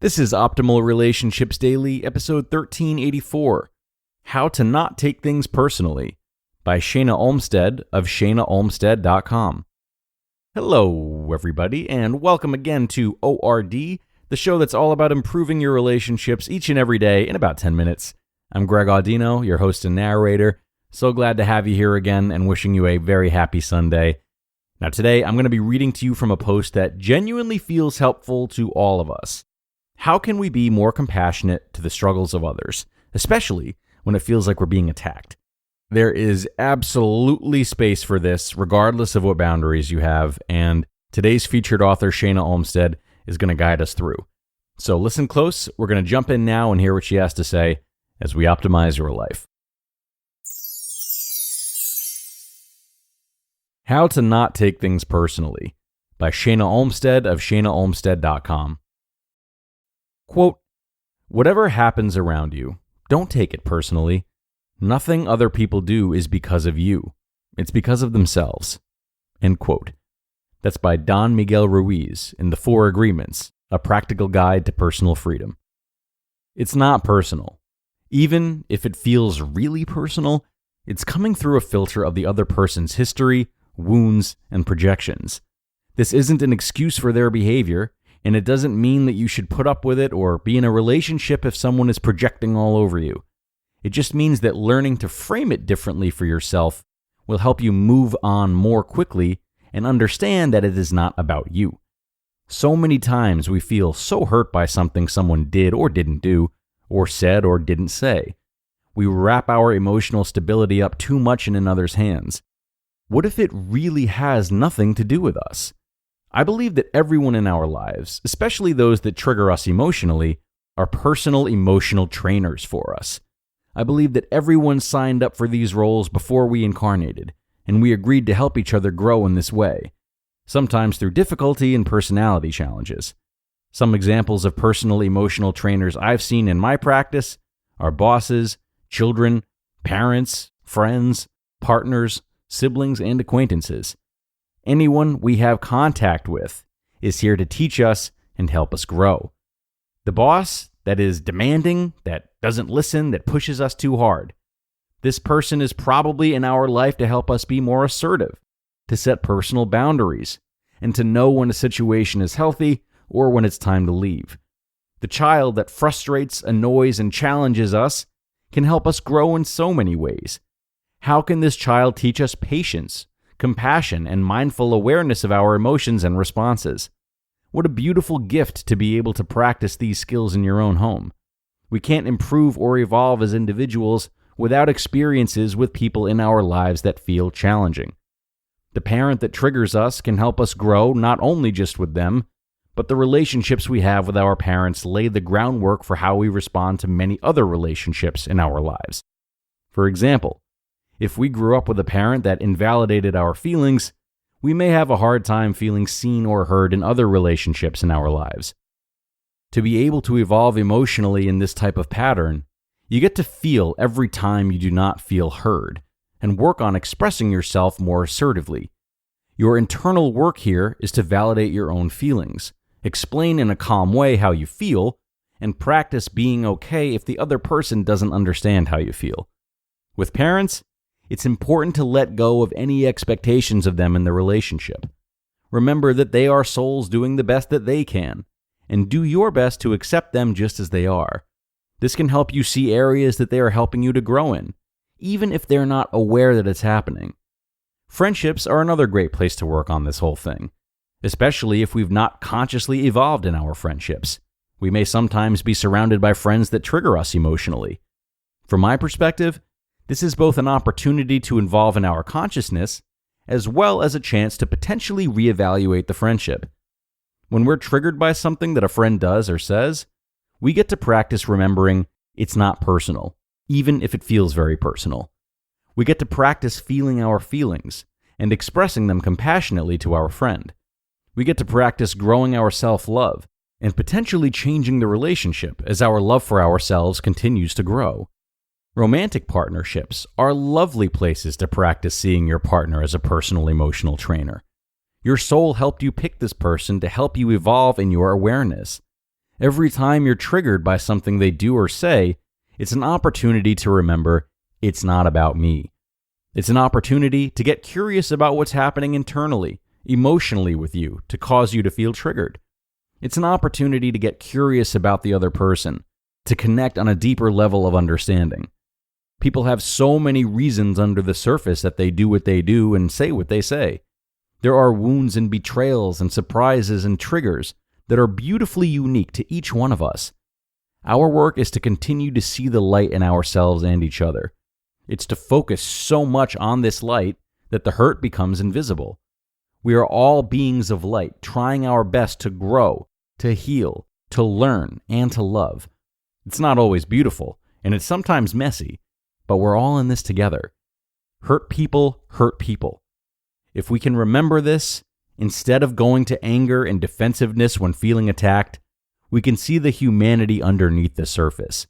This is Optimal Relationships Daily, episode 1384, How to Not Take Things Personally, by Shana Olmstead of shanaolmstead.com. Hello, everybody, and welcome again to ORD, the show that's all about improving your relationships each and every day in about 10 minutes. I'm Greg Audino, your host and narrator. So glad to have you here again and wishing you a very happy Sunday. Now today, I'm going to be reading to you from a post that genuinely feels helpful to all of us. How can we be more compassionate to the struggles of others, especially when it feels like we're being attacked? There is absolutely space for this, regardless of what boundaries you have, and today's featured author, Shana Olmstead, is going to guide us through. So listen close, we're going to jump in now and hear what she has to say as we optimize your life. How to Not Take Things Personally, by Shana Olmstead of shanaolmstead.com. Quote, "Whatever happens around you, don't take it personally. Nothing other people do is because of you. It's because of themselves." End quote. That's by Don Miguel Ruiz in The 4 Agreements, A Practical Guide to Personal Freedom. It's not personal. Even if it feels really personal, it's coming through a filter of the other person's history, wounds, and projections. This isn't an excuse for their behavior, and it doesn't mean that you should put up with it or be in a relationship if someone is projecting all over you. It just means that learning to frame it differently for yourself will help you move on more quickly and understand that it is not about you. So many times we feel so hurt by something someone did or didn't do, or said or didn't say. We wrap our emotional stability up too much in another's hands. What if it really has nothing to do with us? I believe that everyone in our lives, especially those that trigger us emotionally, are personal emotional trainers for us. I believe that everyone signed up for these roles before we incarnated, and we agreed to help each other grow in this way, sometimes through difficulty and personality challenges. Some examples of personal emotional trainers I've seen in my practice are bosses, children, parents, friends, partners, siblings, and acquaintances. Anyone we have contact with is here to teach us and help us grow. The boss that is demanding, that doesn't listen, that pushes us too hard. This person is probably in our life to help us be more assertive, to set personal boundaries, and to know when a situation is healthy or when it's time to leave. The child that frustrates, annoys, and challenges us can help us grow in so many ways. How can this child teach us patience, compassion, and mindful awareness of our emotions and responses? What a beautiful gift to be able to practice these skills in your own home. We can't improve or evolve as individuals without experiences with people in our lives that feel challenging. The parent that triggers us can help us grow not only just with them, but the relationships we have with our parents lay the groundwork for how we respond to many other relationships in our lives. For example, if we grew up with a parent that invalidated our feelings, we may have a hard time feeling seen or heard in other relationships in our lives. To be able to evolve emotionally in this type of pattern, you get to feel every time you do not feel heard, and work on expressing yourself more assertively. Your internal work here is to validate your own feelings, explain in a calm way how you feel, and practice being okay if the other person doesn't understand how you feel. With parents, it's important to let go of any expectations of them in the relationship. Remember that they are souls doing the best that they can, and do your best to accept them just as they are. This can help you see areas that they are helping you to grow in, even if they're not aware that it's happening. Friendships are another great place to work on this whole thing, especially if we've not consciously evolved in our friendships. We may sometimes be surrounded by friends that trigger us emotionally. From my perspective, this is both an opportunity to involve in our consciousness, as well as a chance to potentially reevaluate the friendship. When we're triggered by something that a friend does or says, we get to practice remembering it's not personal, even if it feels very personal. We get to practice feeling our feelings and expressing them compassionately to our friend. We get to practice growing our self-love and potentially changing the relationship as our love for ourselves continues to grow. Romantic partnerships are lovely places to practice seeing your partner as a personal emotional trainer. Your soul helped you pick this person to help you evolve in your awareness. Every time you're triggered by something they do or say, it's an opportunity to remember it's not about me. It's an opportunity to get curious about what's happening internally, emotionally with you to cause you to feel triggered. It's an opportunity to get curious about the other person, to connect on a deeper level of understanding. People have so many reasons under the surface that they do what they do and say what they say. There are wounds and betrayals and surprises and triggers that are beautifully unique to each one of us. Our work is to continue to see the light in ourselves and each other. It's to focus so much on this light that the hurt becomes invisible. We are all beings of light, trying our best to grow, to heal, to learn, and to love. It's not always beautiful, and it's sometimes messy, but we're all in this together. Hurt people hurt people. If we can remember this, instead of going to anger and defensiveness when feeling attacked, we can see the humanity underneath the surface.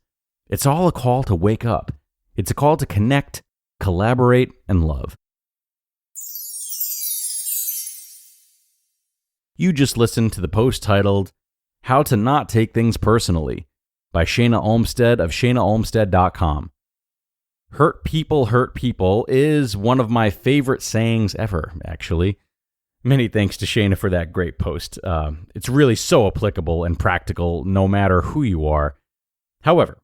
It's all a call to wake up. It's a call to connect, collaborate, and love. You just listened to the post titled, How to Not Take Things Personally by Shana Olmstead of shanaolmstead.com. Hurt people is one of my favorite sayings ever, actually. Many thanks to Shana for that great post. It's really so applicable and practical no matter who you are. However,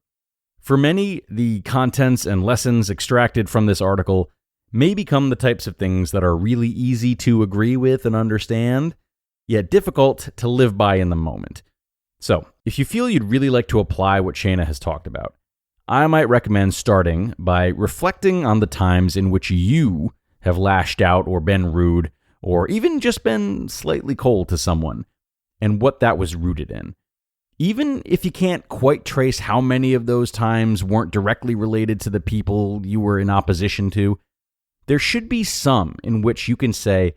for many, the contents and lessons extracted from this article may become the types of things that are really easy to agree with and understand, yet difficult to live by in the moment. So, if you feel you'd really like to apply what Shana has talked about, I might recommend starting by reflecting on the times in which you have lashed out or been rude, or even just been slightly cold to someone, and what that was rooted in. Even if you can't quite trace how many of those times weren't directly related to the people you were in opposition to, there should be some in which you can say,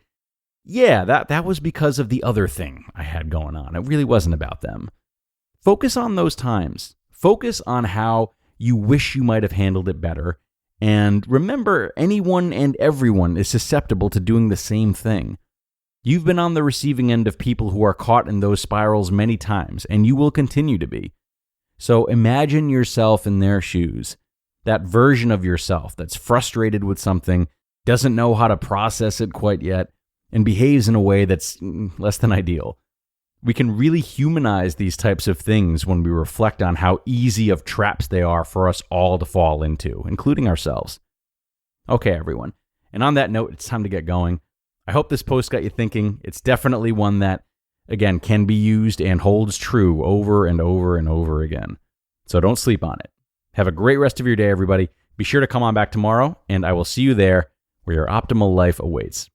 yeah, that was because of the other thing I had going on. It really wasn't about them. Focus on those times. Focus on how you wish you might have handled it better. And remember, anyone and everyone is susceptible to doing the same thing. You've been on the receiving end of people who are caught in those spirals many times, and you will continue to be. So imagine yourself in their shoes, that version of yourself that's frustrated with something, doesn't know how to process it quite yet, and behaves in a way that's less than ideal. We can really humanize these types of things when we reflect on how easy of traps they are for us all to fall into, including ourselves. Okay, everyone. And on that note, it's time to get going. I hope this post got you thinking. It's definitely one that, again, can be used and holds true over and over and over again. So don't sleep on it. Have a great rest of your day, everybody. Be sure to come on back tomorrow, and I will see you there where your optimal life awaits.